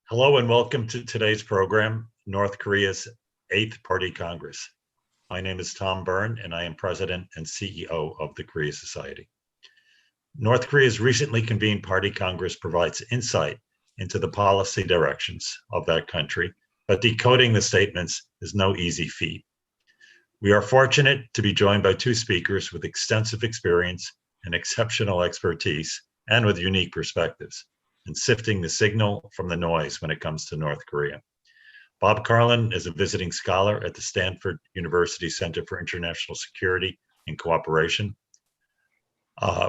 Hello and welcome to today's program, North Korea's 8th Party Congress. My name is Tom Byrne and I am President and CEO of the Korea Society. North Korea's recently convened Party Congress provides insight into the policy directions of that country, but decoding the statements is no easy feat. We are fortunate to be joined by two speakers with extensive experience and exceptional expertise and with unique perspectives in sifting the signal from the noise when it comes to North Korea. Bob Carlin is a visiting scholar at the Stanford University Center for International Security and Cooperation.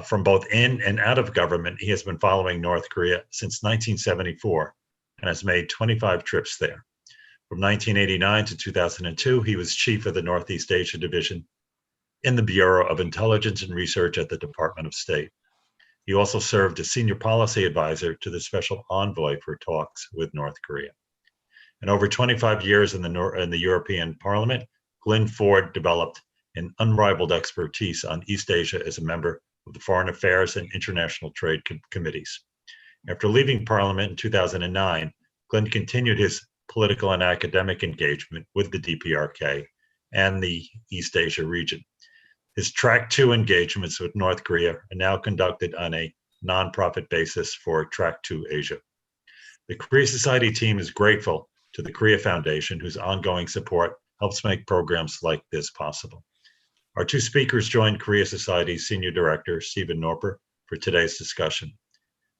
From both in and out of government, he has been following North Korea since 1974 and has made 25 trips there. From 1989 to 2002, he was chief of the Northeast Asia Division in the Bureau of Intelligence and Research at the Department of State. He also served as senior policy advisor to the special envoy for talks with North Korea. In over 25 years in the European Parliament, Glyn developed an unrivaled expertise on East Asia as a member of the Foreign Affairs and International Trade Committees. After leaving Parliament in 2009, Glyn continued his political and academic engagement with the DPRK and the East Asia region. His Track 2 engagements with North Korea are now conducted on a nonprofit basis for Track 2 Asia. The Korea Society team is grateful to the Korea Foundation, whose ongoing support helps make programs like this possible. Our two speakers joined Korea Society's Senior Director, Stephen Noerper, for today's discussion.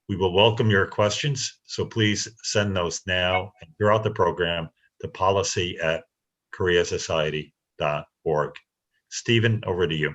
We will welcome your questions, so please send those now and throughout the program to policy@koreasociety.org. Stephen, over to you.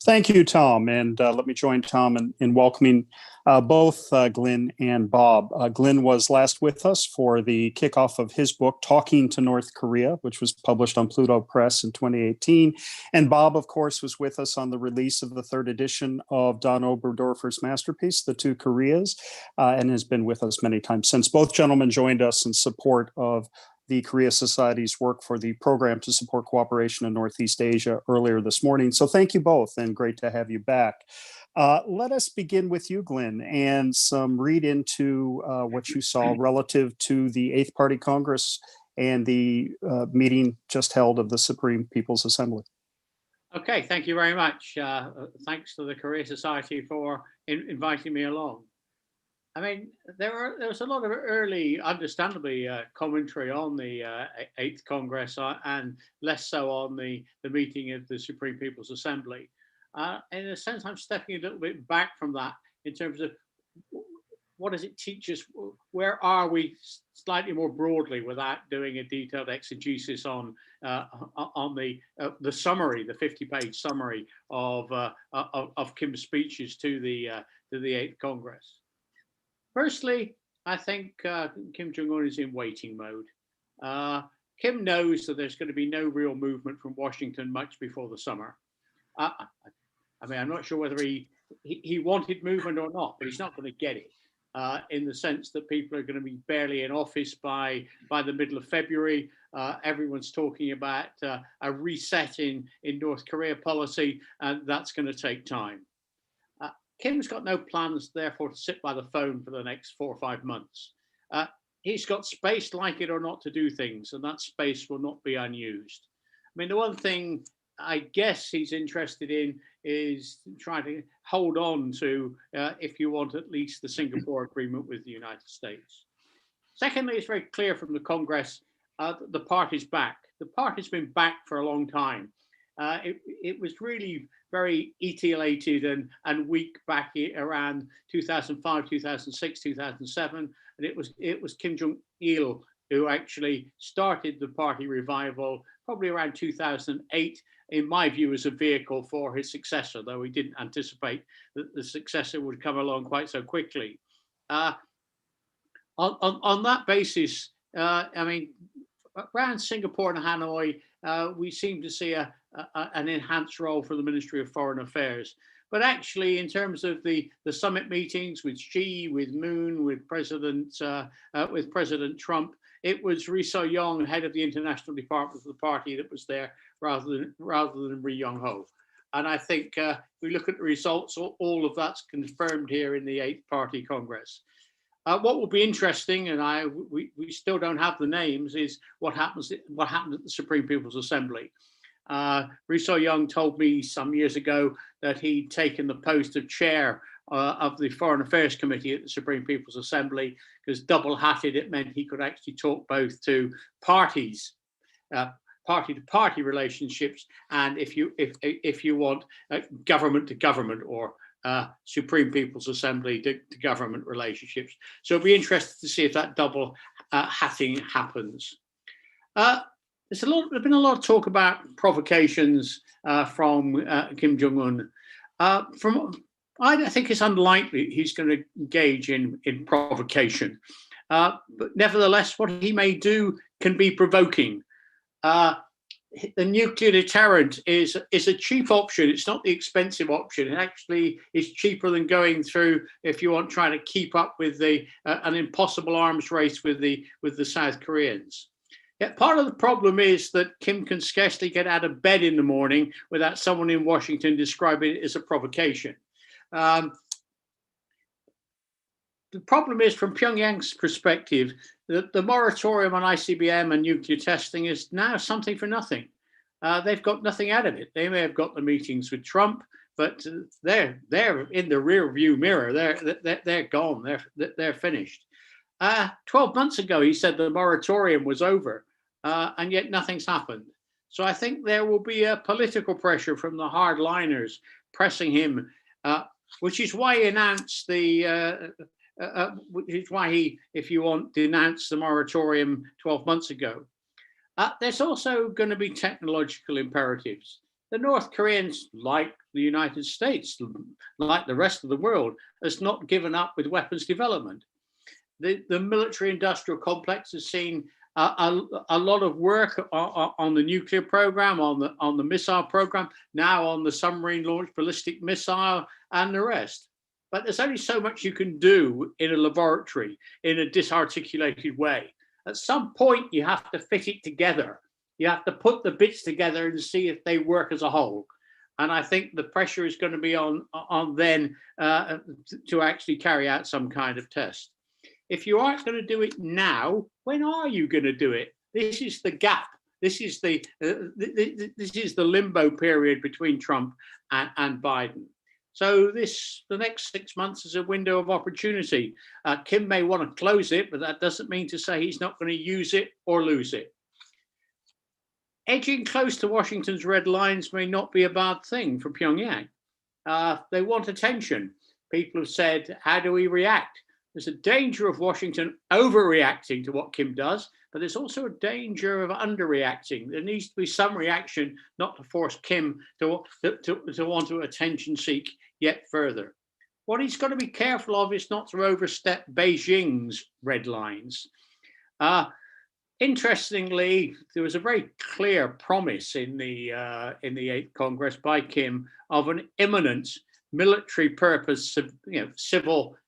Thank you, Tom. And let me join Tom in welcoming both Glyn and Bob. Glyn was last with us for the kickoff of his book, Talking to North Korea, which was published on Pluto Press in 2018. And Bob, of course, was with us on the release of the third edition of Don Oberdorfer's masterpiece, The Two Koreas, and has been with us many times since. Both gentlemen joined us in support of the Korea Society's work for the program to support cooperation in Northeast Asia earlier this morning. So thank you both, and great to have you back. Let us begin with you, Glyn, and some read into what you saw relative to the 8th Party Congress and the meeting just held of the Supreme People's Assembly. Okay, thank you very much. Thanks to the Korea Society for inviting me along. I mean, there was a lot of early, understandably, commentary on the 8th Congress and less so on the meeting of the Supreme People's Assembly. In a sense, I'm stepping a little bit back from that in terms of what does it teach us? Where are we slightly more broadly without doing a detailed exegesis on the summary, the 50-page summary of Kim's speeches to the 8th Congress. Firstly, I think Kim Jong-un is in waiting mode. Kim knows that there's going to be no real movement from Washington much before the summer. I mean, I'm not sure whether he wanted movement or not, but he's not going to get it in the sense that people are going to be barely in office by the middle of February. Everyone's talking about a reset in North Korea policy, and that's going to take time. Kim's got no plans, therefore, to sit by the phone for the next 4 or 5 months. He's got space, like it or not, to do things, and that space will not be unused. I mean, the one thing I guess he's interested in is trying to hold on to, if you want, at least the Singapore Agreement with the United States. Secondly, it's very clear from the Congress that the party's back. The party's been back for a long time. It was really very etiolated and weak back around 2005, 2006, 2007, and it was Kim Jong-il who actually started the party revival probably around 2008, in my view, as a vehicle for his successor, though he didn't anticipate that the successor would come along quite so quickly. On that basis, I mean, around Singapore and Hanoi, we seem to see an enhanced role for the Ministry of Foreign Affairs. But actually, in terms of the summit meetings with Xi, with Moon, with President Trump, it was Ri So-yong, head of the international department of the party, that was there rather than Ri Yong-ho. And I think if we look at the results, all of that's confirmed here in the 8th Party Congress. What will be interesting, and we still don't have the names, is what happened at the Supreme People's Assembly. Rousseau Young told me some years ago that he'd taken the post of chair of the Foreign Affairs Committee at the Supreme People's Assembly because double-hatted, it meant he could actually talk both to parties, party-to-party relationships, and if you want, government to government or Supreme People's Assembly to government relationships. So it'll be interesting to see if that double hatting happens. There's been a lot of talk about provocations from Kim Jong-un. I think it's unlikely he's going to engage in provocation. But nevertheless, what he may do can be provoking. The nuclear deterrent is a cheap option. It's not the expensive option. It actually is cheaper than going through, if you want, trying to keep up with an impossible arms race with the South Koreans. Yet part of the problem is that Kim can scarcely get out of bed in the morning without someone in Washington describing it as a provocation. The problem is, from Pyongyang's perspective, that the moratorium on ICBM and nuclear testing is now something for nothing. They've got nothing out of it. They may have got the meetings with Trump, but they're in the rear view mirror. They're gone. They're finished. 12 months ago, he said the moratorium was over, and yet nothing's happened. So I think there will be a political pressure from the hardliners pressing him, which is why he announced which is why he, if you want, denounced the moratorium 12 months ago. There's also going to be technological imperatives. The North Koreans, like the United States, like the rest of the world, has not given up with weapons development. The military-industrial complex has seen a lot of work on the nuclear program, on the missile program, now on the submarine-launched ballistic missile, and the rest. But there's only so much you can do in a laboratory in a disarticulated way. At some point, you have to fit it together. You have to put the bits together and see if they work as a whole. And I think the pressure is going to be on then to actually carry out some kind of test. If you aren't going to do it now, when are you going to do it? This is the gap. This is the limbo period between Trump and Biden. So the next 6 months is a window of opportunity. Kim may want to close it, but that doesn't mean to say he's not going to use it or lose it. Edging close to Washington's red lines may not be a bad thing for Pyongyang. They want attention. People have said, how do we react? There's a danger of Washington overreacting to what Kim does, but there's also a danger of underreacting. There needs to be some reaction, not to force Kim to want to attention seek yet further. What he's got to be careful of is not to overstep Beijing's red lines. Interestingly, there was a very clear promise in the 8th Congress by Kim of an imminent military purpose, civil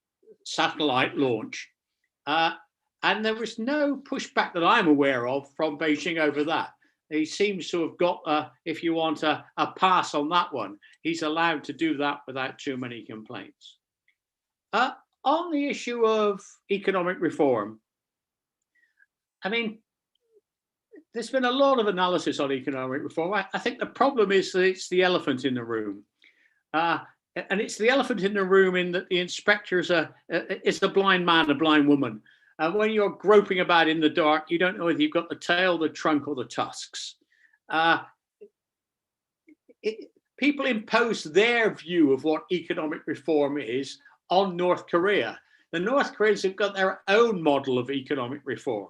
satellite launch. And there was no pushback that I'm aware of from Beijing over that. He seems to have got, if you want, a pass on that one. He's allowed to do that without too many complaints. On the issue of economic reform, I mean, there's been a lot of analysis on economic reform. I think the problem is that it's the elephant in the room. And it's the elephant in the room in that the inspector is a blind man, a blind woman. And when you're groping about in the dark, you don't know whether you've got the tail, the trunk, or the tusks. People impose their view of what economic reform is on North Korea. The North Koreans have got their own model of economic reform.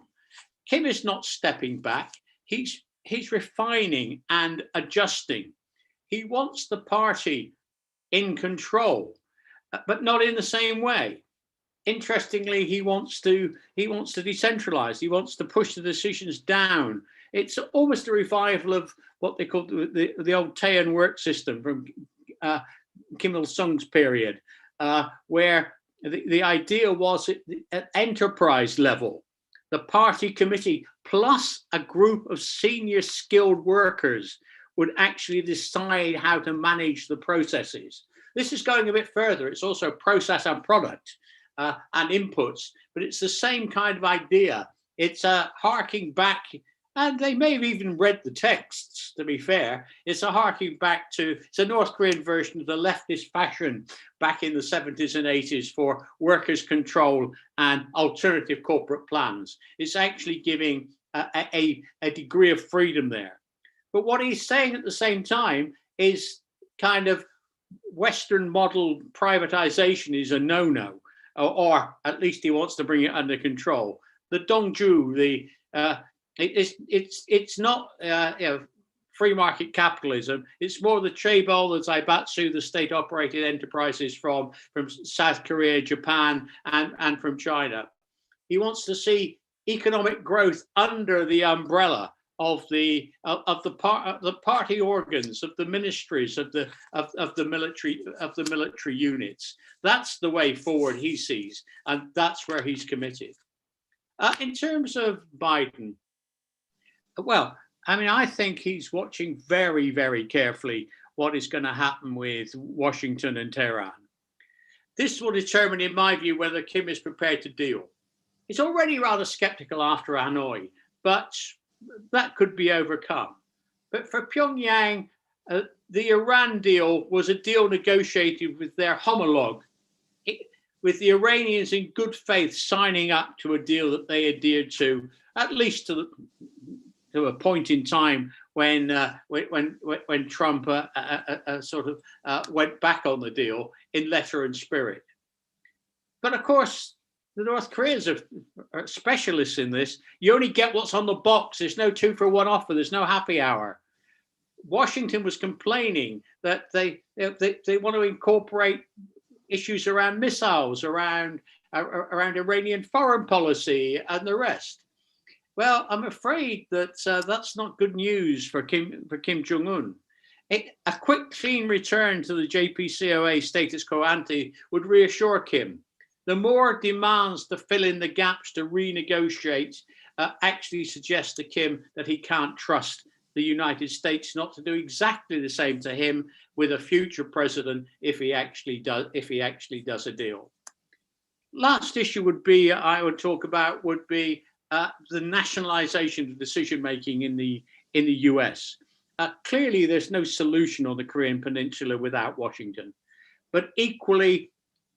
Kim is not stepping back. He's refining and adjusting. He wants the party in control, but not in the same way. Interestingly, he wants to decentralize. He wants to push the decisions down. It's almost a revival of what they call the old Taean work system from Kim Il-sung's period, where the idea was at enterprise level, the party committee plus a group of senior skilled workers would actually decide how to manage the processes. This is going a bit further. It's also process and product. and inputs, but it's the same kind of idea. It's harking back, and they may have even read the texts, to be fair. It's a harking back to, it's a North Korean version of the leftist fashion back in the 70s and 80s for workers' control and alternative corporate plans. It's actually giving a degree of freedom there. But what he's saying at the same time is kind of Western model privatization is a no-no, or at least he wants to bring it under control. The Dongju, it's not free market capitalism. It's more the chaebol, the zaibatsu, the state-operated enterprises from South Korea, Japan, and from China. He wants to see economic growth under the umbrella of the party organs, of the ministries, of the military units. That's the way forward he sees, and that's where he's committed. In terms of Biden, well, I mean, I think he's watching very, very carefully what is going to happen with Washington and Tehran. This will determine, in my view, whether Kim is prepared to deal. He's already rather skeptical after Hanoi, but that could be overcome. But for Pyongyang, the Iran deal was a deal negotiated with their homologue, with the Iranians in good faith signing up to a deal that they adhered to, at least to a point in time when Trump sort of went back on the deal in letter and spirit. But of course, the North Koreans are specialists in this. You only get what's on the box. There's no 2-for-1 offer. There's no happy hour. Washington was complaining that they want to incorporate issues around missiles, around Iranian foreign policy, and the rest. Well, I'm afraid that that's not good news for Kim Jong-un. A quick, clean return to the JCPOA status quo ante would reassure Kim. The more demands to fill in the gaps to renegotiate actually suggest to Kim that he can't trust the United States not to do exactly the same to him with a future president if he actually does a deal. Last issue I would talk about would be the nationalization of decision making in the US. Clearly, there's no solution on the Korean Peninsula without Washington, but equally,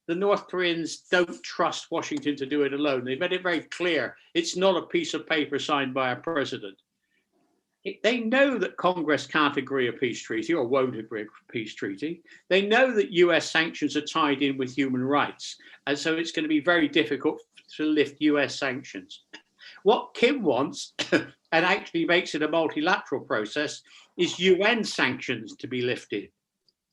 the North Koreans don't trust Washington to do it alone. They've made it very clear it's not a piece of paper signed by a president. They know that Congress can't agree a peace treaty or won't agree a peace treaty. They know that US sanctions are tied in with human rights, and so it's going to be very difficult to lift US sanctions. What Kim wants, and actually makes it a multilateral process, is UN sanctions to be lifted,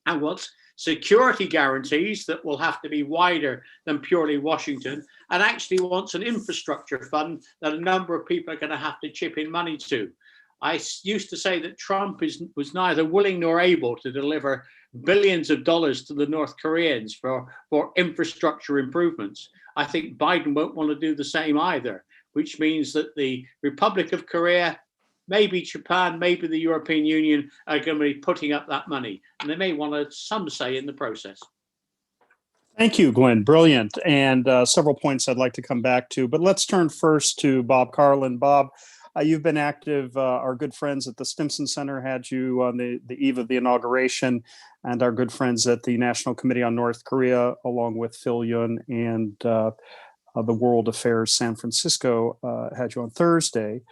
and wants security guarantees that will have to be wider than purely Washington, and actually wants an infrastructure fund that a number of people are going to have to chip in money to. I used to say that Trump was neither willing nor able to deliver billions of dollars to the North Koreans for infrastructure improvements. I think Biden won't want to do the same either, which means that the Republic of Korea, maybe Japan, maybe the European Union are going to be putting up that money. And they may want some say in the process. Thank you, Glyn. Brilliant. And several points I'd like to come back to. But let's turn first to Bob Carlin. Bob, you've been active. Our good friends at the Stimson Center had you on the eve of the inauguration, and our good friends at the National Committee on North Korea, along with Phil Yun and the World Affairs San Francisco, had you on Thursday.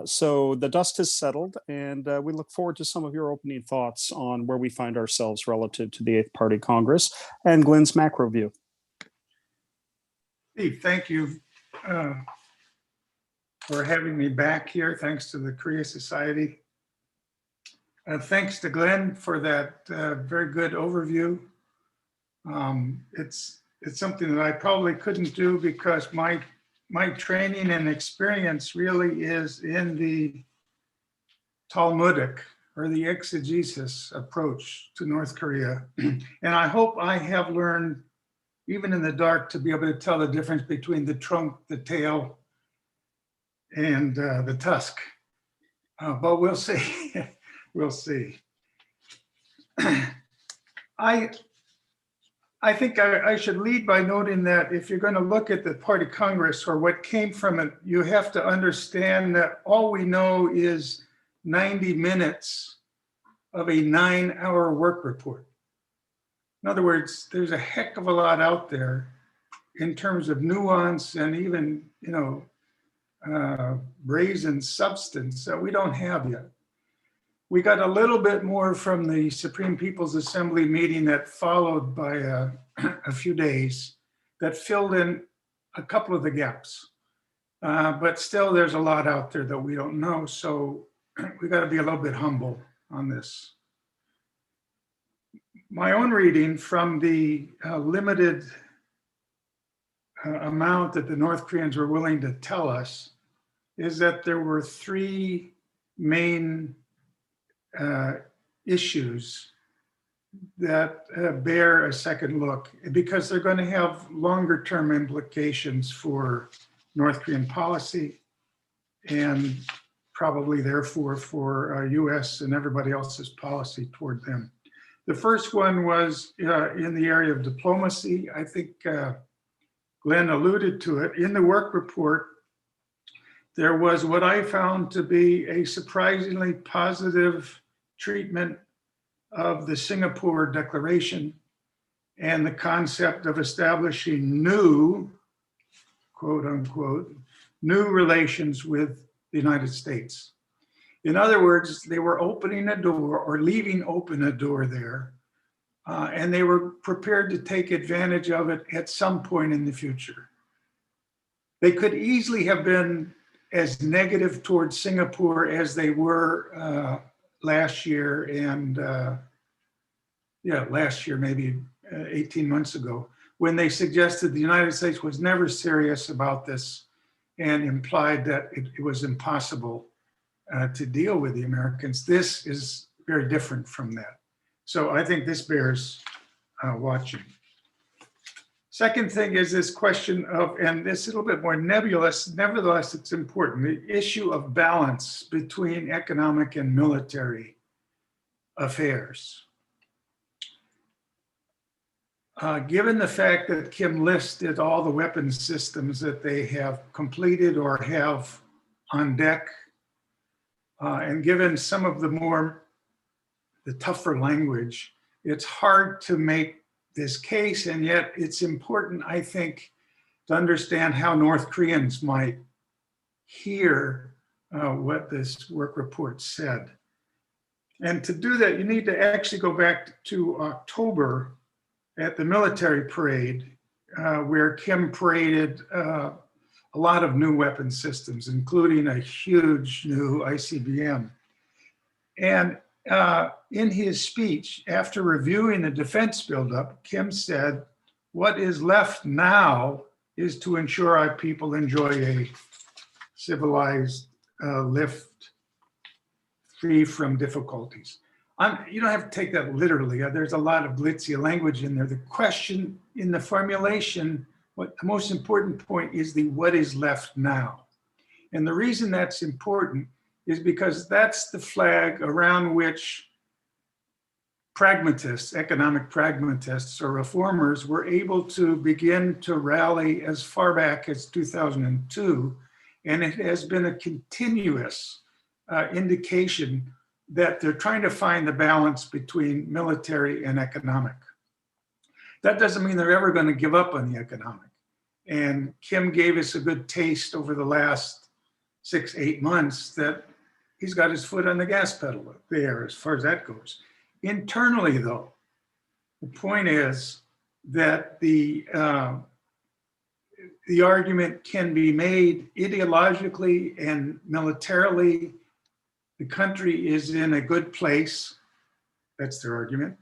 So the dust has settled, and we look forward to some of your opening thoughts on where we find ourselves relative to the Eighth Party Congress and Glyn's macro view. Steve, thank you for having me back here. Thanks to the Korea Society. Thanks to Glyn for that very good overview. It's something that I probably couldn't do because my training and experience really is in the Talmudic or the exegesis approach to North Korea. And I hope I have learned, even in the dark, to be able to tell the difference between the trunk, the tail, and the tusk. But we'll see. We'll see. I I think I should lead by noting that if you're going to look at the Party Congress or what came from it, you have to understand that all we know is 90 minutes of a 9-hour work report. In other words, there's a heck of a lot out there in terms of nuance and even, brazen substance that we don't have yet. We got a little bit more from the Supreme People's Assembly meeting that followed by a few days that filled in a couple of the gaps. But still, there's a lot out there that we don't know. So we got to be a little bit humble on this. My own reading from the limited amount that the North Koreans were willing to tell us is that there were 3 main issues that bear a second look, because they're going to have longer term implications for North Korean policy and probably therefore for US and everybody else's policy toward them. The first one was in the area of diplomacy. I think Glyn alluded to it. In the work report, there was what I found to be a surprisingly positive treatment of the Singapore Declaration and the concept of establishing new, quote unquote, new relations with the United States. In other words, they were opening a door or leaving open a door there, and they were prepared to take advantage of it at some point in the future. They could easily have been as negative towards Singapore as they were last year and last year, maybe 18 months ago, when they suggested the United States was never serious about this and implied that it was impossible to deal with the Americans. This is very different from that. So I think this bears watching. Second thing is this question of, and this is a little bit more nebulous, nevertheless, it's important, the issue of balance between economic and military affairs. Given the fact that Kim listed all the weapons systems that they have completed or have on deck, and given some of the tougher language, it's hard to make this case, and yet it's important, I think, to understand how North Koreans might hear what this work report said. And to do that, you need to actually go back to October at the military parade, where Kim paraded a lot of new weapon systems, including a huge new ICBM. And in his speech, after reviewing the defense buildup, Kim said, "What is left now is to ensure our people enjoy a civilized lift free from difficulties." You don't have to take that literally. There's a lot of glitzy language in there. The question in the formulation, what the most important point is the what is left now. And the reason that's important is because that's the flag around which pragmatists, economic pragmatists or reformers were able to begin to rally as far back as 2002. And it has been a continuous indication that they're trying to find the balance between military and economic. That doesn't mean they're ever going to give up on the economic. And Kim gave us a good taste over the last 6-8 months that he's got his foot on the gas pedal there as far as that goes. Internally, though, the point is that the argument can be made ideologically and militarily. The country is in a good place. That's their argument.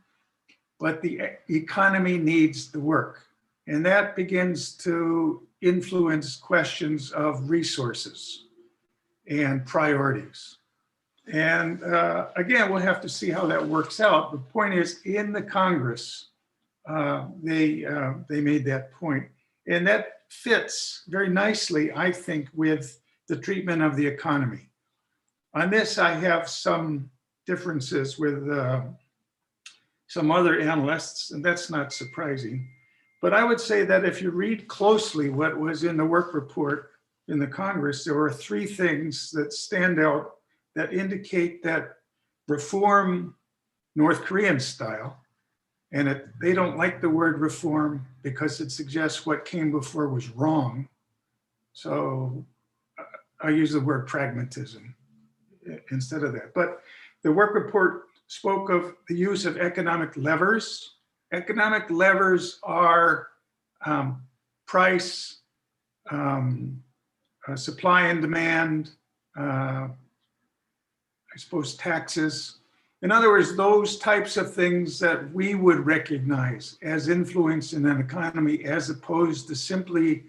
But the economy needs the work. And that begins to influence questions of resources and priorities. And again, we'll have to see how that works out. The point is, in the Congress, they made that point. And that fits very nicely, I think, with the treatment of the economy. On this, I have some differences with some other analysts, and that's not surprising. But I would say that if you read closely what was in the work report in the Congress, there were three things that stand out that indicate that reform North Korean style, and they don't like the word reform because it suggests what came before was wrong. So I use the word pragmatism instead of that. But the work report spoke of the use of economic levers. Economic levers are price, supply and demand, I suppose taxes. In other words, those types of things that we would recognize as influence in an economy, as opposed to simply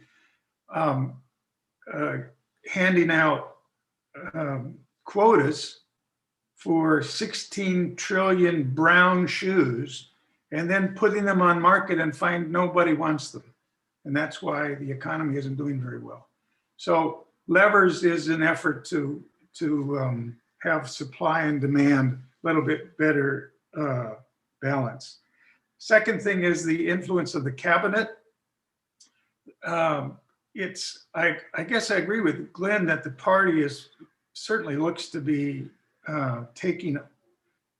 handing out quotas for 16 trillion brown shoes and then putting them on market and find nobody wants them. And that's why the economy isn't doing very well. So levers is an effort to have supply and demand a little bit better balance. Second thing is the influence of the cabinet. I guess I agree with Glyn that the party certainly looks to be taking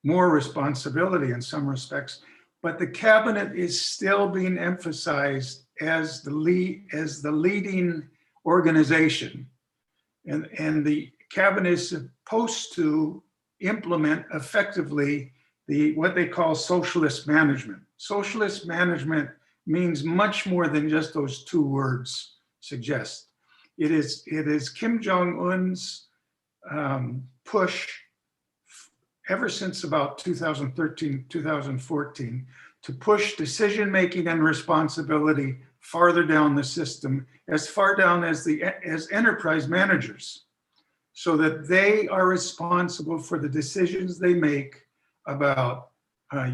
more responsibility in some respects, but the cabinet is still being emphasized as the leading organization, and the cabinet is supposed to implement effectively what they call socialist management. Socialist management means much more than just those two words suggest. It is Kim Jong-un's push ever since about 2013, 2014, to push decision-making and responsibility farther down the system, as far down as enterprise managers, so that they are responsible for the decisions they make about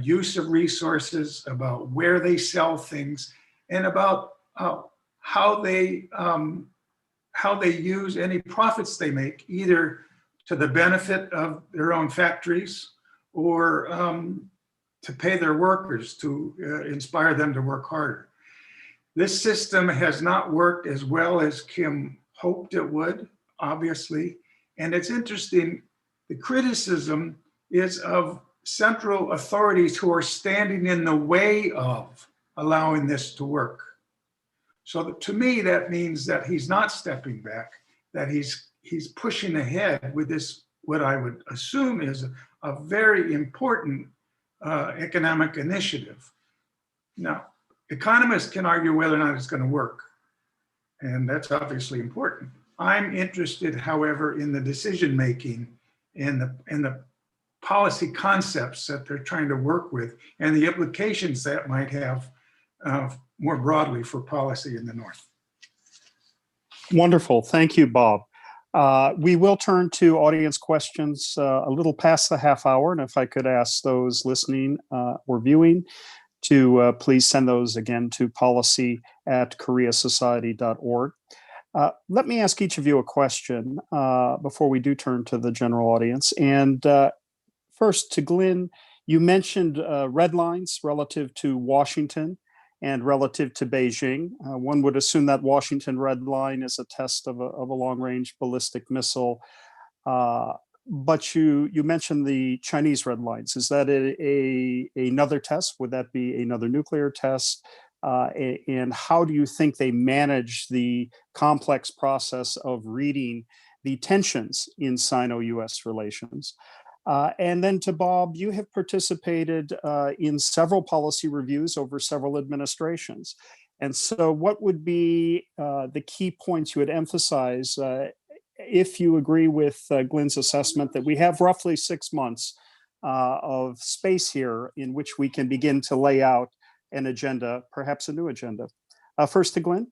use of resources, about where they sell things, and about how they use any profits they make, either to the benefit of their own factories or to pay their workers, to inspire them to work harder. This system has not worked as well as Kim hoped it would, obviously. And it's interesting, the criticism is of central authorities who are standing in the way of allowing this to work. So to me, that means that he's not stepping back, that he's pushing ahead with this, what I would assume is a very important economic initiative. Now, economists can argue whether or not it's going to work, and that's obviously important. I'm interested, however, in the decision-making and the policy concepts that they're trying to work with and the implications that might have more broadly for policy in the North. Wonderful. Thank you, Bob. We will turn to audience questions a little past the half hour. And if I could ask those listening or viewing to please send those again to policy@koreasociety.org. Let me ask each of you a question before we do turn to the general audience. And first, to Glyn, you mentioned red lines relative to Washington and relative to Beijing. One would assume that Washington red line is a test of a long-range ballistic missile. But you mentioned the Chinese red lines. Is that another test? Would that be another nuclear test? And how do you think they manage the complex process of reading the tensions in Sino-US relations? And then to Bob, you have participated in several policy reviews over several administrations. And so what would be the key points you would emphasize if you agree with Glyn's assessment that we have roughly 6 months of space here in which we can begin to lay out an agenda, perhaps a new agenda? First to Glyn.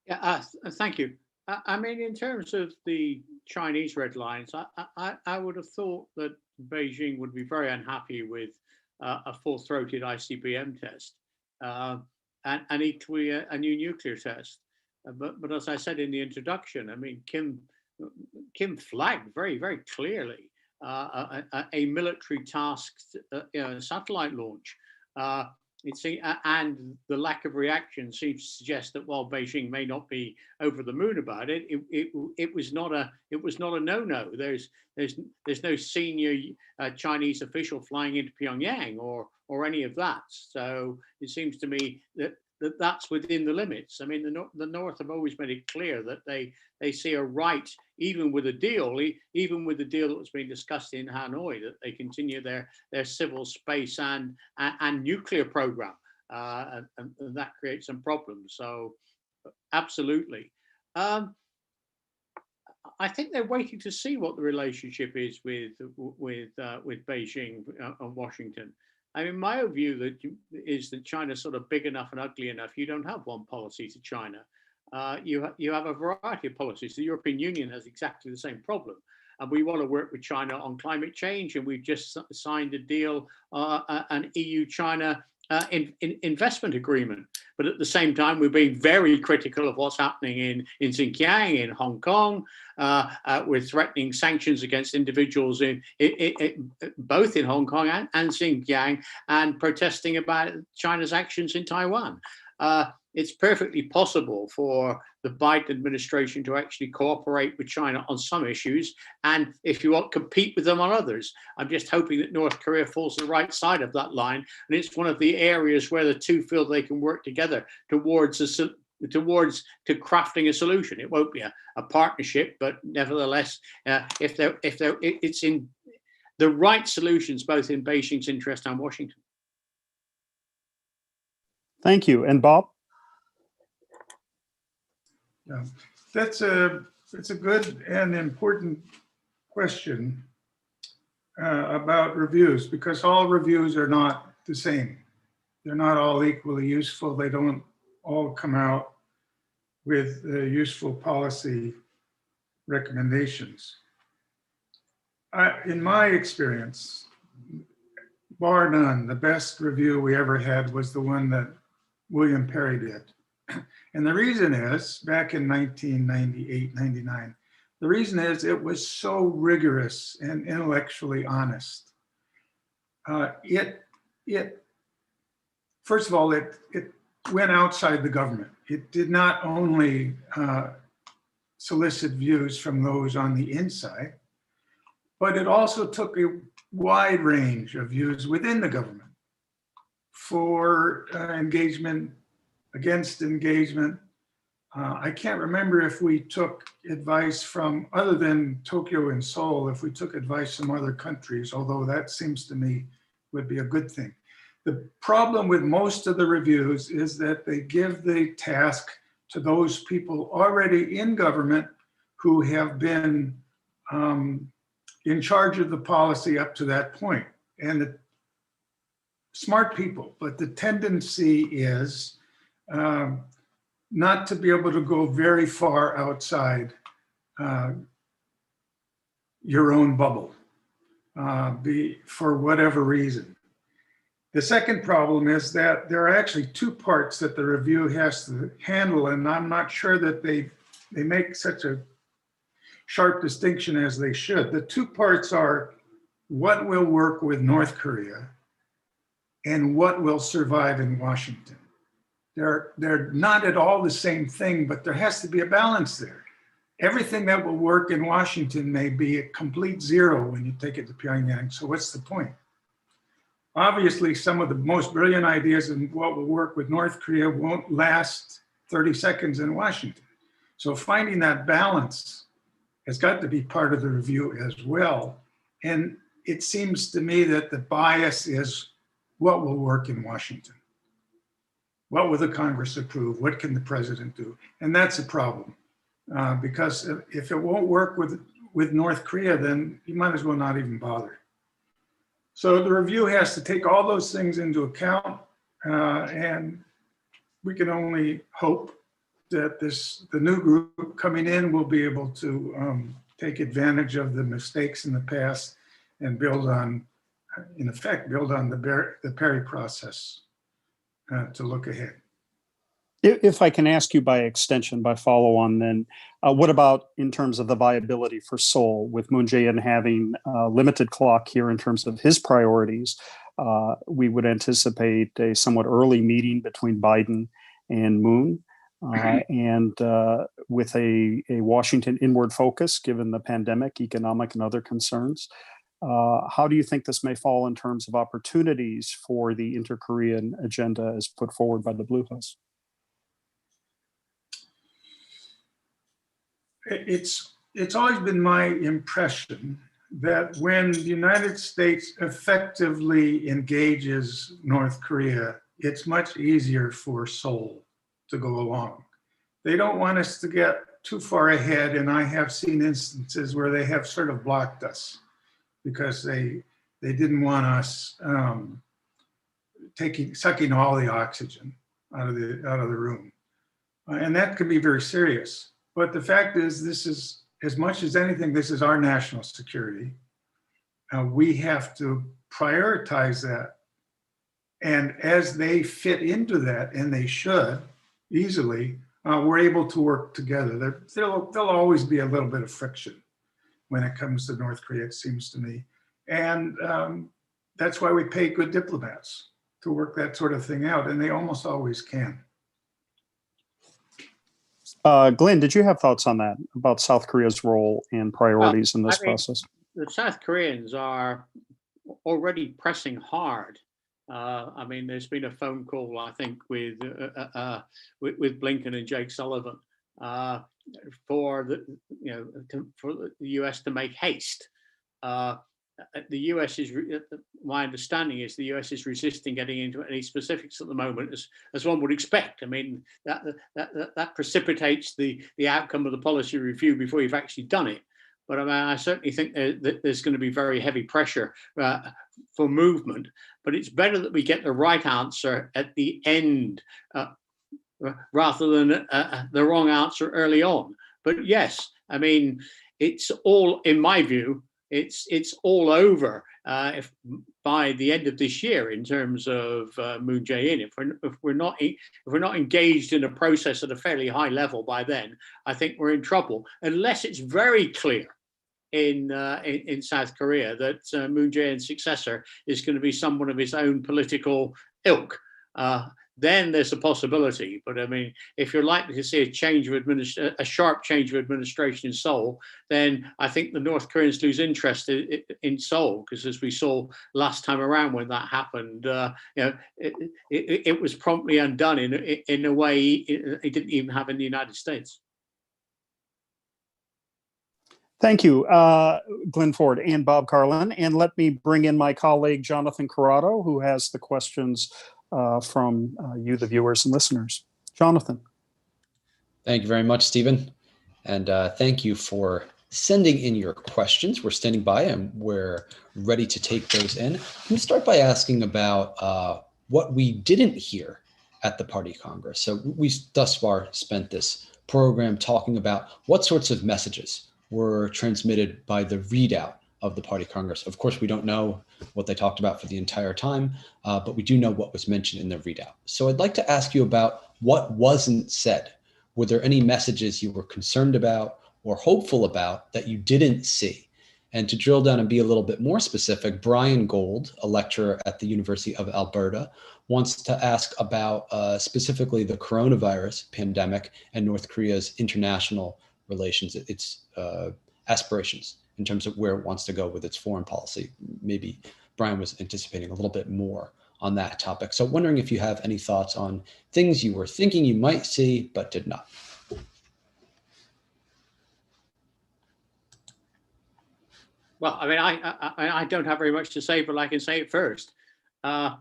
Yeah, thank you. I mean, in terms of the Chinese red lines, I would have thought that Beijing would be very unhappy with a full-throated ICBM test and equally a new nuclear test. But as I said in the introduction, I mean, Kim flagged very, very clearly a military tasked satellite launch. And the lack of reaction seems to suggest that while Beijing may not be over the moon about it, it was not a no-no. There's no senior Chinese official flying into Pyongyang or any of that. So it seems to me that that's within the limits. I mean, the North have always made it clear that they see a right, even with a deal, even with the deal that was being discussed in Hanoi, that they continue their civil space and nuclear program, and that creates some problems. So, absolutely. I think they're waiting to see what the relationship is with Beijing and Washington. I mean, my view is that China's sort of big enough and ugly enough. You don't have one policy to China. You have a variety of policies. The European Union has exactly the same problem. And we want to work with China on climate change. And we've just signed a deal, an EU-China investment agreement. But at the same time, we're being very critical of what's happening in Xinjiang, in Hong Kong. We're threatening sanctions against individuals both in Hong Kong and Xinjiang, and protesting about China's actions in Taiwan. It's perfectly possible for the Biden administration to actually cooperate with China on some issues, and if you want, compete with them on others. I'm just hoping that North Korea falls to the right side of that line, and it's one of the areas where the two feel they can work together towards crafting a solution. It won't be a partnership, but nevertheless, it's in the right solutions, both in Beijing's interest and Washington. Thank you. And Bob? Yeah, that's a good and important question about reviews, because all reviews are not the same. They're not all equally useful. They don't all come out with useful policy recommendations. In my experience, bar none, the best review we ever had was the one that William Perry did. And the reason is, back in 1998, 99, the reason is it was so rigorous and intellectually honest. First of all, it went outside the government. It did not only solicit views from those on the inside, but it also took a wide range of views within the government for engagement, against engagement. I can't remember if we took advice from, other than Tokyo and Seoul, if we took advice from other countries, although that seems to me would be a good thing. The problem with most of the reviews is that they give the task to those people already in government who have been in charge of the policy up to that point. And the smart people, but the tendency is not to be able to go very far outside your own bubble, for whatever reason. The second problem is that there are actually two parts that the review has to handle, and I'm not sure that they make such a sharp distinction as they should. The two parts are what will work with North Korea and what will survive in Washington. They're not at all the same thing, but there has to be a balance there. Everything that will work in Washington may be a complete zero when you take it to Pyongyang, so what's the point? Obviously, some of the most brilliant ideas in what will work with North Korea won't last 30 seconds in Washington. So finding that balance has got to be part of the review as well. And it seems to me that the bias is what will work in Washington. What will the Congress approve? What can the president do? And that's a problem, because if it won't work with North Korea, then you might as well not even bother. So the review has to take all those things into account, and we can only hope that the new group coming in will be able to take advantage of the mistakes in the past and build on, in effect, build on the Perry process to look ahead. If I can ask you by extension, by follow on, then what about in terms of the viability for Seoul, with Moon Jae-in having a limited clock here in terms of his priorities? We would anticipate a somewhat early meeting between Biden and Moon, and with a Washington inward focus, given the pandemic, economic, and other concerns. How do you think this may fall in terms of opportunities for the inter-Korean agenda as put forward by the Blue House? It's always been my impression that when the United States effectively engages North Korea, it's much easier for Seoul to go along. They don't want us to get too far ahead, and I have seen instances where they have sort of blocked us because they didn't want us sucking all the oxygen out of the room, and that can be very serious. But the fact is, this is, as much as anything, this is our national security. We have to prioritize that. And as they fit into that, and they should easily, we're able to work together. There'll always be a little bit of friction when it comes to North Korea, it seems to me. And that's why we pay good diplomats to work that sort of thing out, and they almost always can. Glyn, did you have thoughts on that, about South Korea's role and priorities in this process? The South Koreans are already pressing hard. There's been a phone call, I think, with Blinken and Jake Sullivan for the U.S. to make haste. The U.S. is, my understanding is, the U.S. is resisting getting into any specifics at the moment, as one would expect. I mean, that precipitates the outcome of the policy review before you've actually done it. But I certainly think that there's going to be very heavy pressure for movement. But it's better that we get the right answer at the end rather than the wrong answer early on. But yes, I mean, it's all, in my view, it's all over if by the end of this year in terms of Moon Jae-in. If we're not engaged in a process at a fairly high level by then, I think we're in trouble, unless it's very clear in South Korea that Moon Jae-in's successor is going to be someone of his own political ilk. Then there's a possibility. But I mean, if you're likely to see a sharp change of administration in Seoul, then I think the North Koreans lose interest in Seoul, because as we saw last time around when that happened, it was promptly undone in a way it didn't even have in the United States. Thank you, Glyn Ford and Bob Carlin. And let me bring in my colleague, Jonathan Corrado, who has the questions from you, the viewers and listeners. Jonathan. Thank you very much, Stephen. And thank you for sending in your questions. We're standing by and we're ready to take those in. I'm going to start by asking about what we didn't hear at the Party Congress. So we thus far spent this program talking about what sorts of messages were transmitted by the readout of the Party Congress. Of course, we don't know what they talked about for the entire time, but we do know what was mentioned in the readout. So I'd like to ask you about what wasn't said. Were there any messages you were concerned about or hopeful about that you didn't see? And to drill down and be a little bit more specific, Brian Gold, a lecturer at the University of Alberta, wants to ask about specifically the coronavirus pandemic and North Korea's international relations, its aspirations in terms of where it wants to go with its foreign policy. Maybe Brian was anticipating a little bit more on that topic. So wondering if you have any thoughts on things you were thinking you might see, but did not. Well, I mean, I don't have very much to say, but I can say it first. I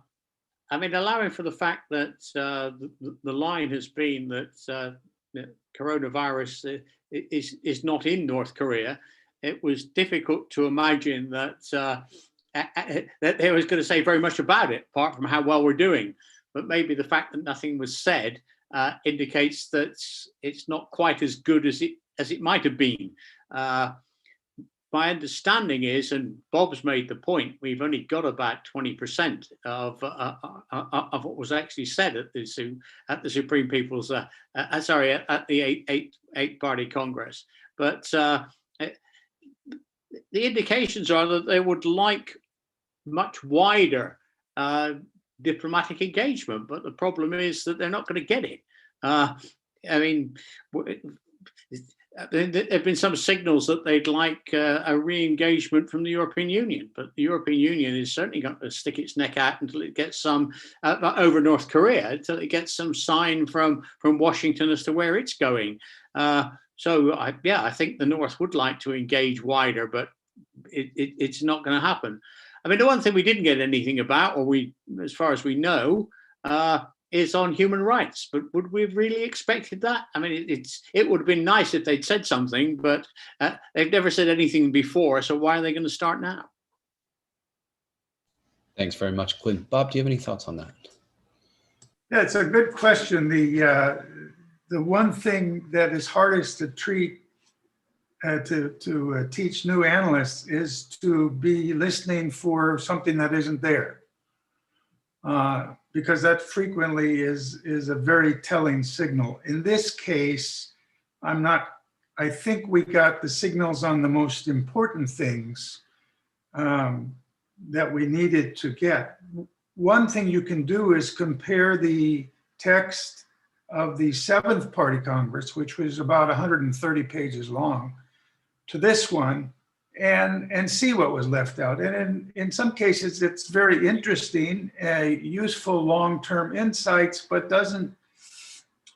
mean, allowing for the fact that the line has been that coronavirus is not in North Korea, it was difficult to imagine that that they was going to say very much about it, apart from how well we're doing. But maybe the fact that nothing was said indicates that it's not quite as good as it might have been. my understanding is, and Bob's made the point, we've only got about 20% of what was actually said at the Supreme People's, at the eight party Congress. But the indications are that they would like much wider diplomatic engagement, but the problem is that they're not going to get it. I mean, there have been some signals that they'd like a re-engagement from the European Union, but the European Union is certainly going to stick its neck out until it gets some over North Korea, until it gets some sign from Washington as to where it's going. So I think the North would like to engage wider, but it's not going to happen. I mean, the one thing we didn't get anything about, or as far as we know, is on human rights. But would we have really expected that? I mean, it would have been nice if they'd said something, but they've never said anything before. So why are they going to start now? Thanks very much, Glyn. Bob, do you have any thoughts on that? Yeah, it's a good question. The one thing that is hardest to treat, to teach new analysts, is to be listening for something that isn't there. Because that frequently is a very telling signal. In this case, I think we got the signals on the most important things that we needed to get. One thing you can do is compare the text of the 7th Party Congress, which was about 130 pages long, to this one, and see what was left out. And in some cases, it's very interesting, useful long-term insights, but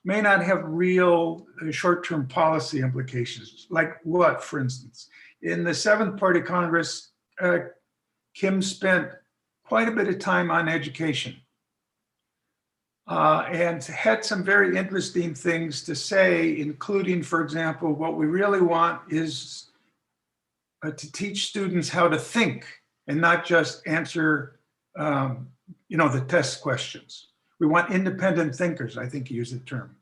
may not have real short-term policy implications. Like what, for instance? In the 7th Party Congress, Kim spent quite a bit of time on education and had some very interesting things to say, including, for example, what we really want is to teach students how to think and not just answer, the test questions. We want independent thinkers, I think he used the term.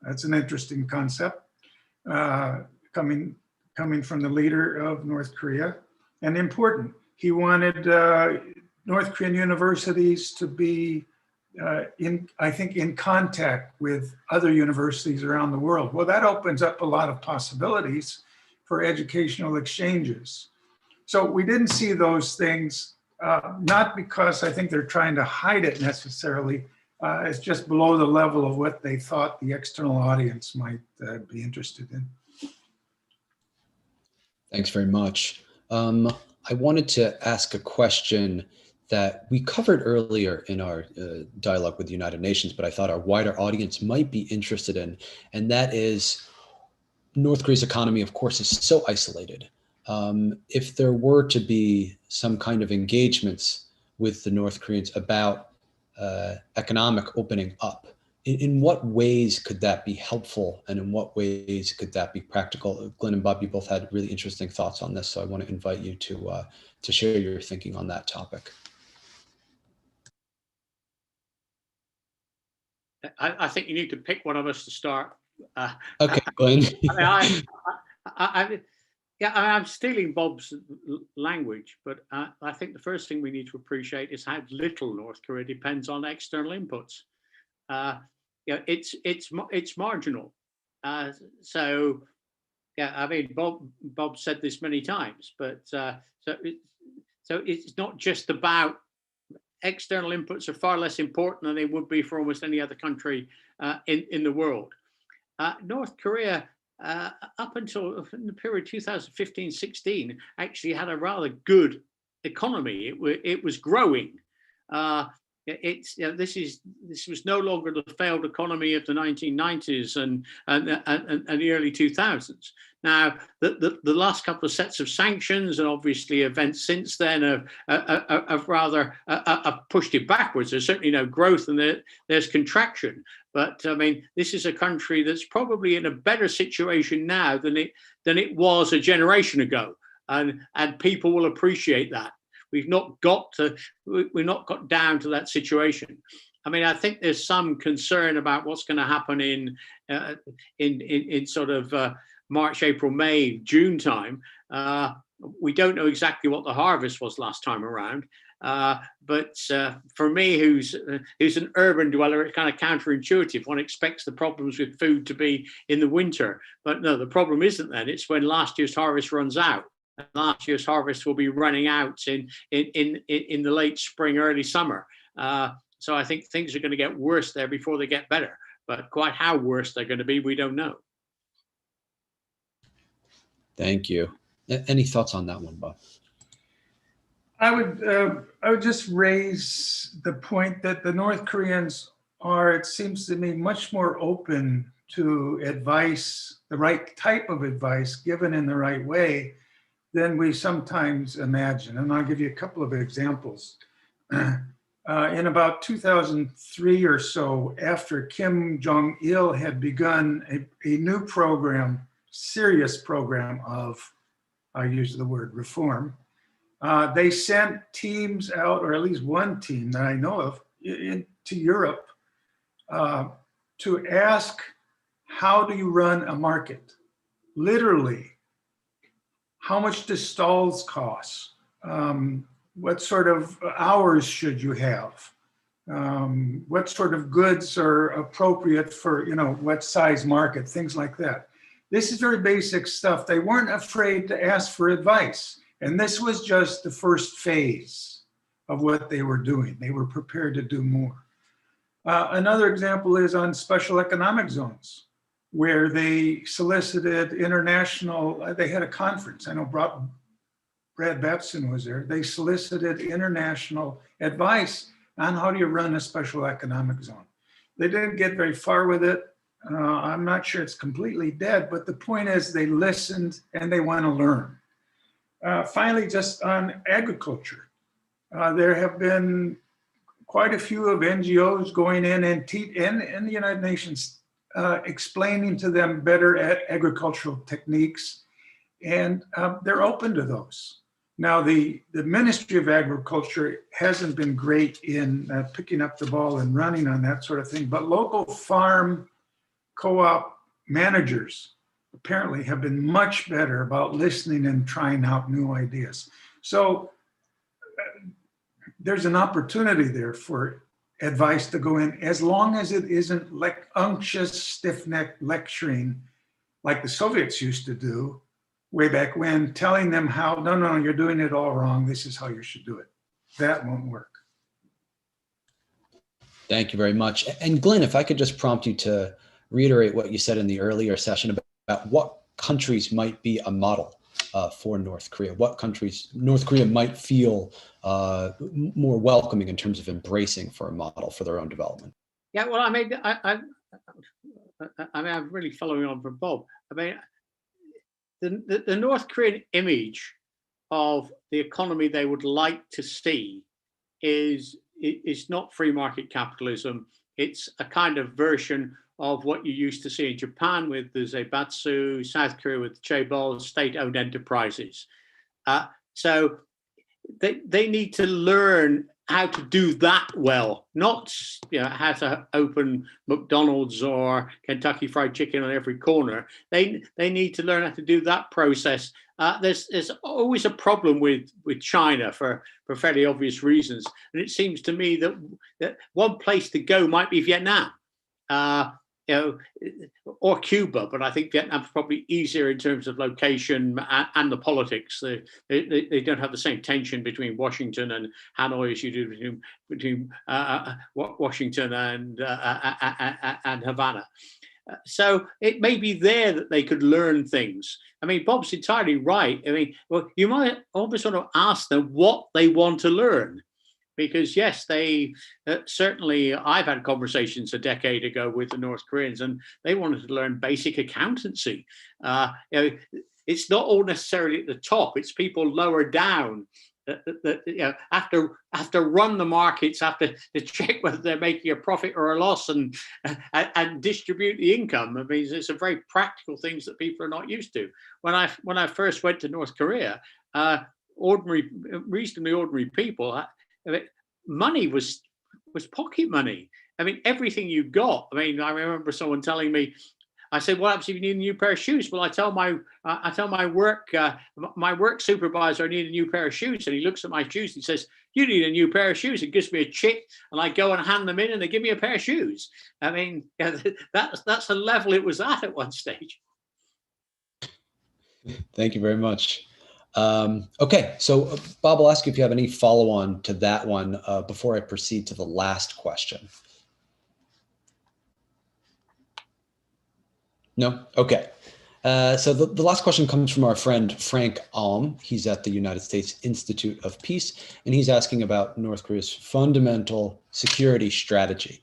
That's an interesting concept coming from the leader of North Korea, and important. He wanted North Korean universities to be in contact with other universities around the world. Well, that opens up a lot of possibilities for educational exchanges. So we didn't see those things, not because I think they're trying to hide it necessarily. It's just below the level of what they thought the external audience might be interested in. Thanks very much. I wanted to ask a question that we covered earlier in our dialogue with the United Nations, but I thought our wider audience might be interested in, and that is, North Korea's economy, of course, is so isolated. If there were to be some kind of engagements with the North Koreans about economic opening up, in what ways could that be helpful, and in what ways could that be practical? Glyn and Bob, you both had really interesting thoughts on this, so I want to invite you to share your thinking on that topic. I think you need to pick one of us to start. Okay, Glyn. I'm stealing Bob's language, but I think the first thing we need to appreciate is how little North Korea depends on external inputs. It's marginal. So I mean, Bob said this many times, but so it's not just about external inputs are far less important than they would be for almost any other country in the world. North Korea, up until the period 2015-16, actually had a rather good economy. It was growing. This was no longer the failed economy of the 1990s and the early 2000s. Now, the last couple of sets of sanctions and obviously events since then have rather pushed it backwards. There's certainly no growth and there's contraction. But I mean, this is a country that's probably in a better situation now than it was a generation ago, and people will appreciate that. We've not got down to that situation. I mean, I think there's some concern about what's going to happen in sort of March, April, May, June time. we don't know exactly what the harvest was last time around. But for me, who's an urban dweller, it's kind of counterintuitive. One expects the problems with food to be in the winter, but no, the problem isn't then. It's when last year's harvest runs out. And last year's harvest will be running out in the late spring, early summer. So I think things are going to get worse there before they get better. But quite how worse they're going to be, we don't know. Thank you. Any thoughts on that one, Bob? I would just raise the point that the North Koreans are, it seems to me, much more open to advice, the right type of advice given in the right way than we sometimes imagine. And I'll give you a couple of examples. In about 2003 or so, after Kim Jong-il had begun a new program, serious program of, I use the word reform, they sent teams out, or at least one team that I know of, to Europe to ask, how do you run a market? Literally, how much do stalls cost? What sort of hours should you have? What sort of goods are appropriate for, what size market, things like that. This is very basic stuff. They weren't afraid to ask for advice. And this was just the first phase of what they were doing. They were prepared to do more. Another example is on special economic zones, where they solicited international, they had a conference. I know Brad Babson was there. They solicited international advice on how do you run a special economic zone. They didn't get very far with it. I'm not sure it's completely dead, but the point is they listened and they want to learn. Finally, just on agriculture, there have been quite a few of NGOs going in and in the United Nations explaining to them better agricultural techniques, and they're open to those. Now, the Ministry of Agriculture hasn't been great in picking up the ball and running on that sort of thing, but local farm co-op managers apparently have been much better about listening and trying out new ideas. So there's an opportunity there for advice to go in, as long as it isn't like unctuous, stiff-necked lecturing like the Soviets used to do way back when, telling them how, no, you're doing it all wrong. This is how you should do it. That won't work. Thank you very much. And Glyn, if I could just prompt you to reiterate what you said in the earlier session about what countries might be a model for North Korea, what countries North Korea might feel more welcoming in terms of embracing for a model for their own development. Yeah, well, I'm really following on from Bob. I mean, the North Korean image of the economy they would like to see is not free market capitalism. It's a kind of version of what you used to see in Japan with the Zaibatsu, South Korea with chaebol, state-owned enterprises. So they need to learn how to do that well, not how to open McDonald's or Kentucky Fried Chicken on every corner. They need to learn how to do that process. There's always a problem with China for fairly obvious reasons, and it seems to me that one place to go might be Vietnam. Or Cuba, but I think Vietnam's probably easier in terms of location and the politics. They don't have the same tension between Washington and Hanoi as you do between Washington and Havana. So it may be there that they could learn things. I mean, Bob's entirely right. I mean, well, you might almost sort of ask them what they want to learn. Because yes, they certainly, I've had conversations a decade ago with the North Koreans, and they wanted to learn basic accountancy. It's not all necessarily at the top; it's people lower down that have to run the markets, have to check whether they're making a profit or a loss, and distribute the income. I mean, it's a very practical things that people are not used to. When I first went to North Korea, reasonably ordinary people. I mean, money was pocket money. I mean, everything you got. I mean, I remember someone telling me, I said, "What happens if you need a new pair of shoes?" Well, I tell my work supervisor I need a new pair of shoes, and he looks at my shoes and says, "You need a new pair of shoes." He gives me a check, and I go and hand them in, and they give me a pair of shoes. I mean, that's the level it was at one stage. Thank you very much. Okay, so Bob, I'll ask you if you have any follow-on to that one before I proceed to the last question. No? Okay. So the last question comes from our friend Frank Alm. He's at the United States Institute of Peace, and he's asking about North Korea's fundamental security strategy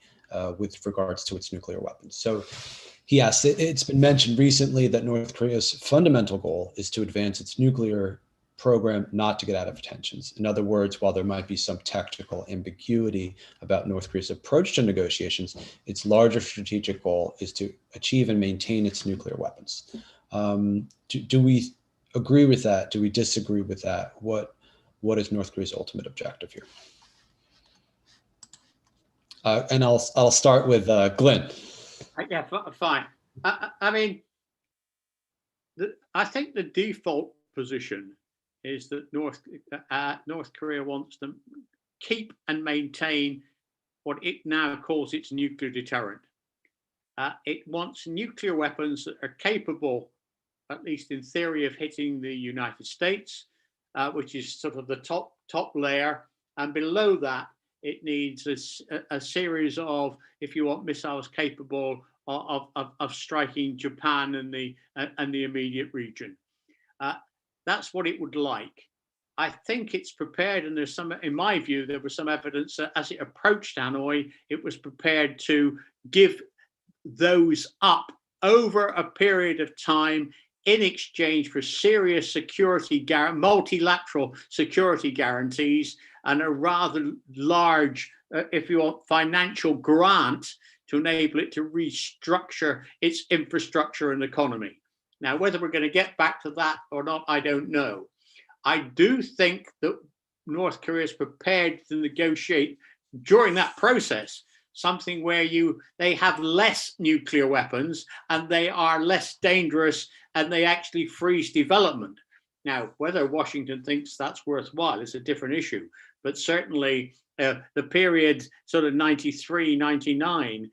with regards to its nuclear weapons. So he asks, it's been mentioned recently that North Korea's fundamental goal is to advance its nuclear program, not to get out of tensions. In other words, while there might be some tactical ambiguity about North Korea's approach to negotiations, its larger strategic goal is to achieve and maintain its nuclear weapons. Do we agree with that? Do we disagree with that? What is North Korea's ultimate objective here? And I'll start with Glyn. Yeah, fine. I mean, I think the default position is that North Korea wants to keep and maintain what it now calls its nuclear deterrent. It wants nuclear weapons that are capable, at least in theory, of hitting the United States, which is sort of the top layer, and below that, it needs a series of, if you want, missiles capable of striking Japan and the immediate region. That's what it would like. I think it's prepared, and there's some, in my view, there was some evidence that as it approached Hanoi, it was prepared to give those up over a period of time in exchange for serious multilateral security guarantees and a rather large, if you want, financial grant to enable it to restructure its infrastructure and economy. Now, whether we're going to get back to that or not, I don't know. I do think that North Korea is prepared to negotiate during that process something where they have less nuclear weapons and they are less dangerous and they actually freeze development. Now, whether Washington thinks that's worthwhile is a different issue, but certainly the period sort of 93, 99,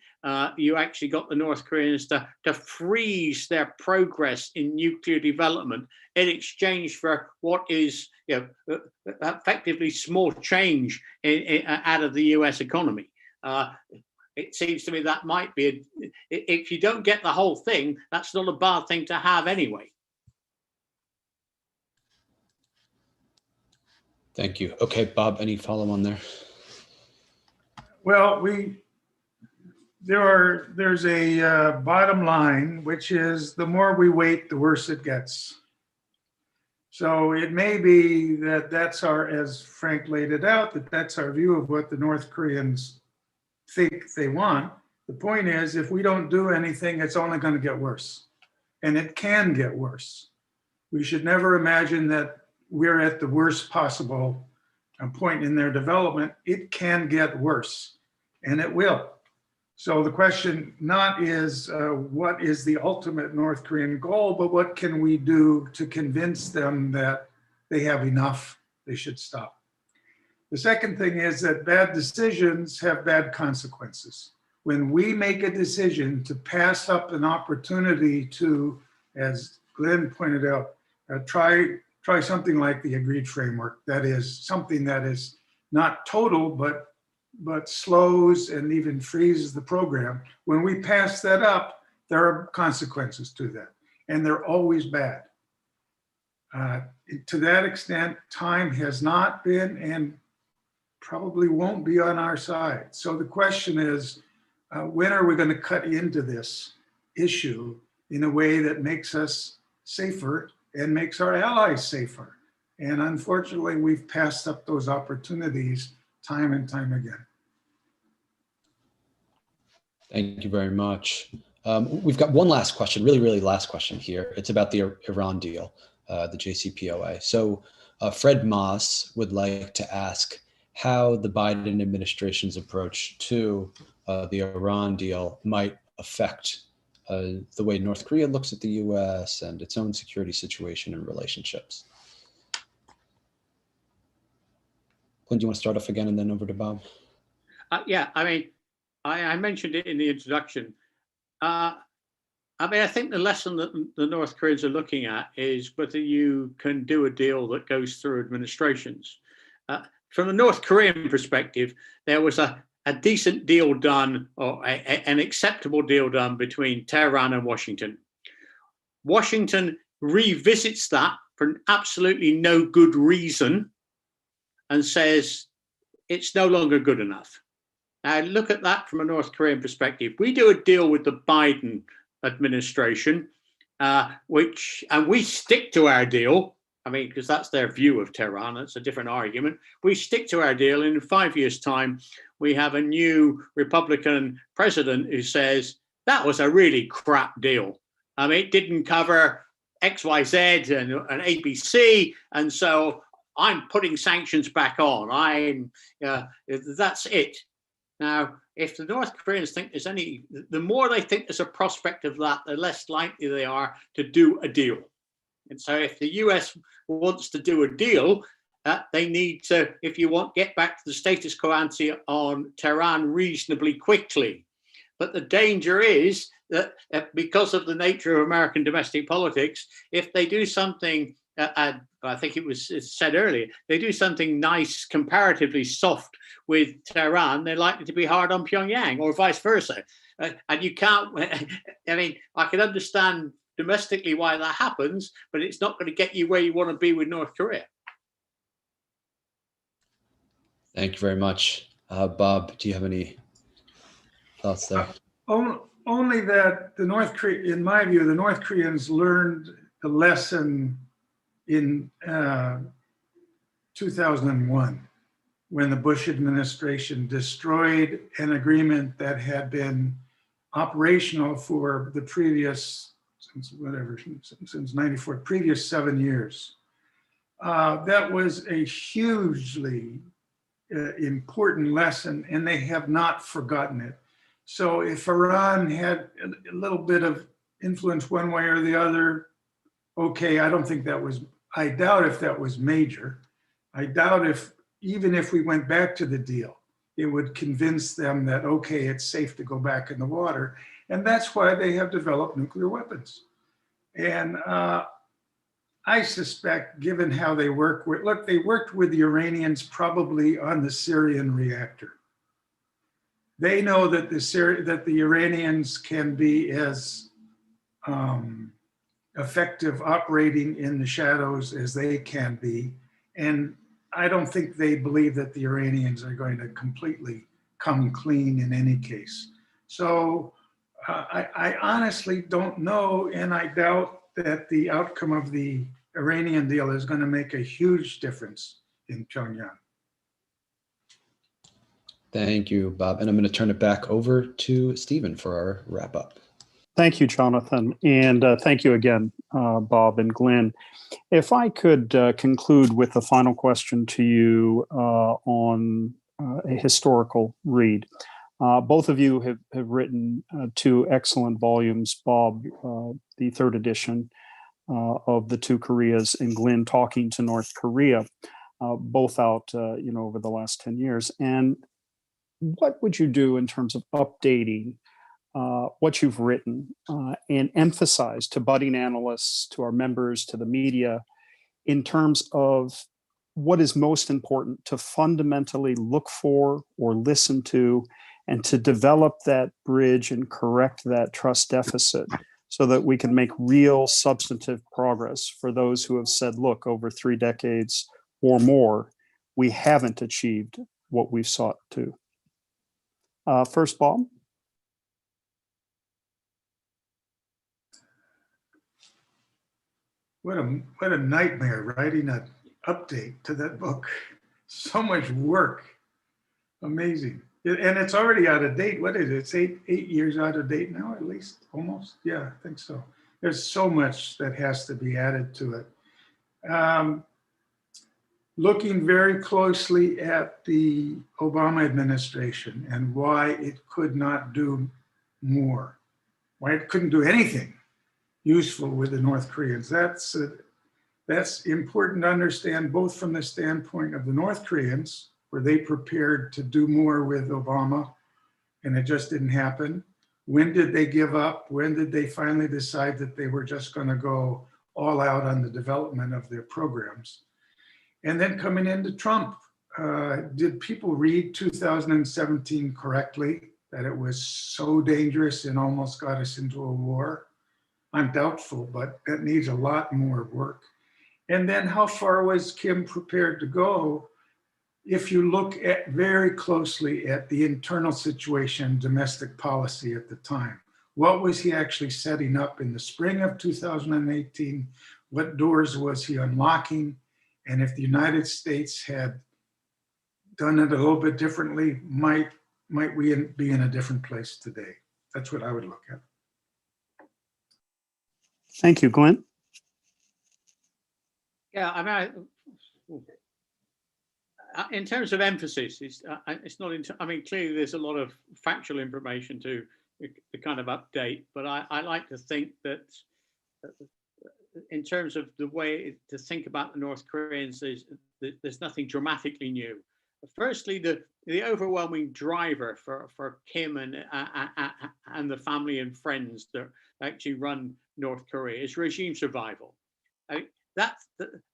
you actually got the North Koreans to freeze their progress in nuclear development in exchange for what is effectively small change out of the US economy. It seems to me that might be, if you don't get the whole thing, that's not a bad thing to have anyway. Thank you. Okay, Bob, any follow on there? Well, there's a bottom line, which is the more we wait, the worse it gets. So it may be that that's as Frank laid it out, that's our view of what the North Koreans think they want. The point is, if we don't do anything, it's only going to get worse. And it can get worse. We should never imagine that we're at the worst possible point in their development. It can get worse, and it will. So the question not is what is the ultimate North Korean goal, but what can we do to convince them that they have enough, they should stop. The second thing is that bad decisions have bad consequences. When we make a decision to pass up an opportunity to, as Glyn pointed out, try something like the agreed framework, that is something that is not total, but slows and even freezes the program. When we pass that up, there are consequences to that, and they're always bad. To that extent, time has not been and probably won't be on our side. So the question is, when are we going to cut into this issue in a way that makes us safer and makes our allies safer? And unfortunately, we've passed up those opportunities time and time again. Thank you very much. We've got one last question, really last question here. It's about the Iran deal, the JCPOA. So Fred Moss would like to ask how the Biden administration's approach to the Iran deal might affect the way North Korea looks at the U.S. and its own security situation and relationships. Glyn, do you want to start off again and then over to Bob? Yeah, I mean, I mentioned it in the introduction. I mean, I think the lesson that the North Koreans are looking at is whether you can do a deal that goes through administrations. From the North Korean perspective, there was a decent deal done, or an acceptable deal done between Tehran and Washington. Washington revisits that for absolutely no good reason and says it's no longer good enough. Now, look at that from a North Korean perspective. We do a deal with the Biden administration, and we stick to our deal. I mean, because that's their view of Tehran. That's a different argument. We stick to our deal. And in 5 years' time, we have a new Republican president who says that was a really crap deal. I mean, it didn't cover XYZ and ABC, and so I'm putting sanctions back on. That's it. Now, if the North Koreans think there's the more they think there's a prospect of that, the less likely they are to do a deal. And so if the US wants to do a deal, they need to, if you want, get back to the status quo ante on Tehran reasonably quickly. But the danger is that because of the nature of American domestic politics, if they do something, I think it was said earlier, they do something nice, comparatively soft with Tehran, they're likely to be hard on Pyongyang, or vice versa. And you can't, I mean, I can understand domestically why that happens, but it's not going to get you where you want to be with North Korea. Thank you very much. Bob, do you have any thoughts there? Only that in my view, the North Koreans learned the lesson in 2001, when the Bush administration destroyed an agreement that had been operational for the previous, since 94, previous 7 years. That was a hugely important lesson, and they have not forgotten it. So if Iran had a little bit of influence one way or the other, okay, I doubt if that was major. I doubt even if we went back to the deal, it would convince them that, okay, it's safe to go back in the water. And that's why they have developed nuclear weapons. And I suspect, given how they work with, look, they worked with the Iranians probably on the Syrian reactor. They know that the Iranians can be as effective operating in the shadows as they can be. And I don't think they believe that the Iranians are going to completely come clean in any case. So I honestly don't know, and I doubt that the outcome of the Iranian deal is going to make a huge difference in Pyongyang. Thank you, Bob. And I'm going to turn it back over to Stephen for our wrap up. Thank you, Jonathan. And thank you again, Bob and Glyn. If I could conclude with a final question to you on a historical read. Both of you have written two excellent volumes, Bob, the third edition of The Two Koreas, and Glyn, Talking to North Korea, both out over the last 10 years. And what would you do in terms of updating what you've written and emphasize to budding analysts, to our members, to the media, in terms of what is most important to fundamentally look for or listen to, and to develop that bridge and correct that trust deficit so that we can make real substantive progress for those who have said, look, over 3 decades or more, we haven't achieved what we've sought to. First, Bob. What a nightmare writing an update to that book. So much work. Amazing. And it's already out of date. What is it? It's eight years out of date now, at least, almost. Yeah, I think so. There's so much that has to be added to it. Looking very closely at the Obama administration and why it could not do more. why it couldn't do anything useful with the North Koreans. That's important to understand, both from the standpoint of the North Koreans, were they prepared to do more with Obama and it just didn't happen? When did they give up? When did they finally decide that they were just going to go all out on the development of their programs? And then coming into Trump, did people read 2017 correctly, that it was so dangerous and almost got us into a war? I'm doubtful, but that needs a lot more work. And then how far was Kim prepared to go? If you look at very closely at the internal situation, domestic policy at the time, what was he actually setting up in the spring of 2018? What doors was he unlocking? And if the United States had done it a little bit differently, might we be in a different place today? That's what I would look at. Thank you, Glyn. Yeah, I mean, in terms of emphasis, it's not. I mean, clearly there's a lot of factual information to kind of update, but I like to think that in terms of the way to think about the North Koreans, there's nothing dramatically new. Firstly, the overwhelming driver for Kim and the family and friends that actually run North Korea is regime survival.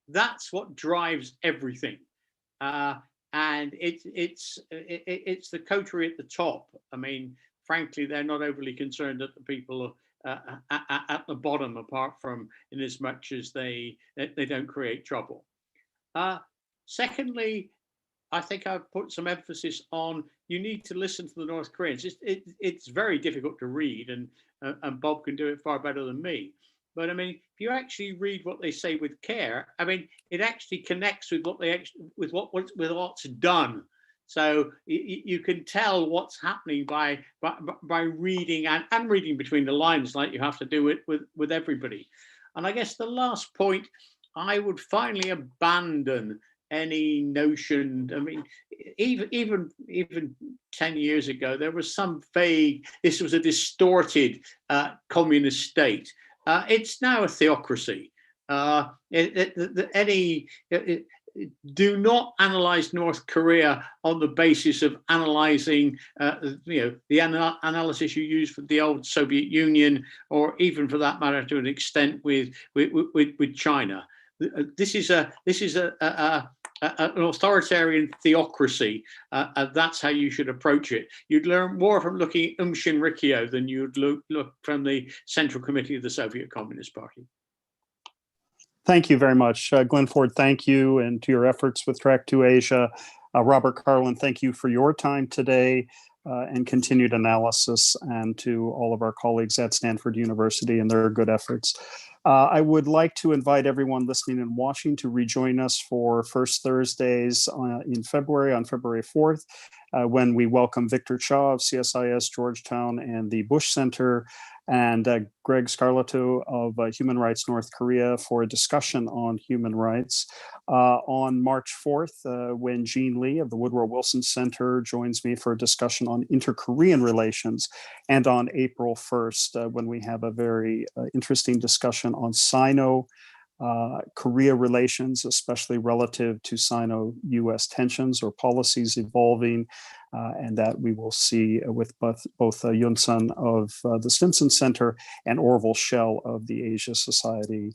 That's what drives everything, and it's the coterie at the top. I mean, frankly, they're not overly concerned that the people at the bottom, apart from in as much as they don't create trouble. Secondly, I think I've put some emphasis on you need to listen to the North Koreans. It's very difficult to read, and Bob can do it far better than me. But I mean, if you actually read what they say with care, I mean, it actually connects with what with what's done. So you can tell what's happening by reading and reading between the lines, like you have to do it with everybody. And I guess the last point, I would finally abandon any notion. I mean, even 10 years ago, there was some vague, this was a distorted communist state. It's now a theocracy. Do not analyze North Korea on the basis of analyzing, the analysis you use for the old Soviet Union, or even for that matter, to an extent, with China. This is an authoritarian theocracy. That's how you should approach it. You'd learn more from looking at Shinrikyo than you'd look from the Central Committee of the Soviet Communist Party. Thank you very much. Glyn Ford, thank you, and to your efforts with Track 2 Asia. Robert Carlin, thank you for your time today and continued analysis, and to all of our colleagues at Stanford University and their good efforts. I would like to invite everyone listening and watching to rejoin us for First Thursdays in February, on February 4th, when we welcome Victor Cha of CSIS Georgetown and the Bush Center, and Greg Scarlato of Human Rights North Korea for a discussion on human rights. On March 4th, when Jean Lee of the Woodrow Wilson Center joins me for a discussion on inter-Korean relations, and on April 1st, when we have a very interesting discussion on Sino-Korea relations, especially relative to Sino-US tensions or policies evolving, and that we will see with both Yun Sun of the Stimson Center and Orville Schell of the Asia Society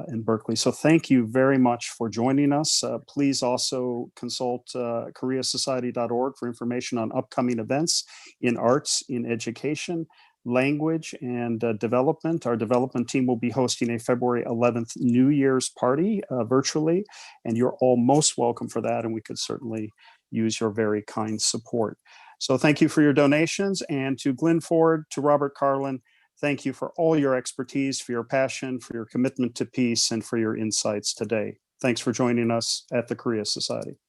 in Berkeley. So thank you very much for joining us. Please also consult koreasociety.org for information on upcoming events in arts, in education, language, and development. Our development team will be hosting a February 11th New Year's party virtually, and you're all most welcome for that, and we could certainly use your very kind support. So thank you for your donations, and to Glyn Ford, to Robert Carlin, thank you for all your expertise, for your passion, for your commitment to peace, and for your insights today. Thanks for joining us at the Korea Society.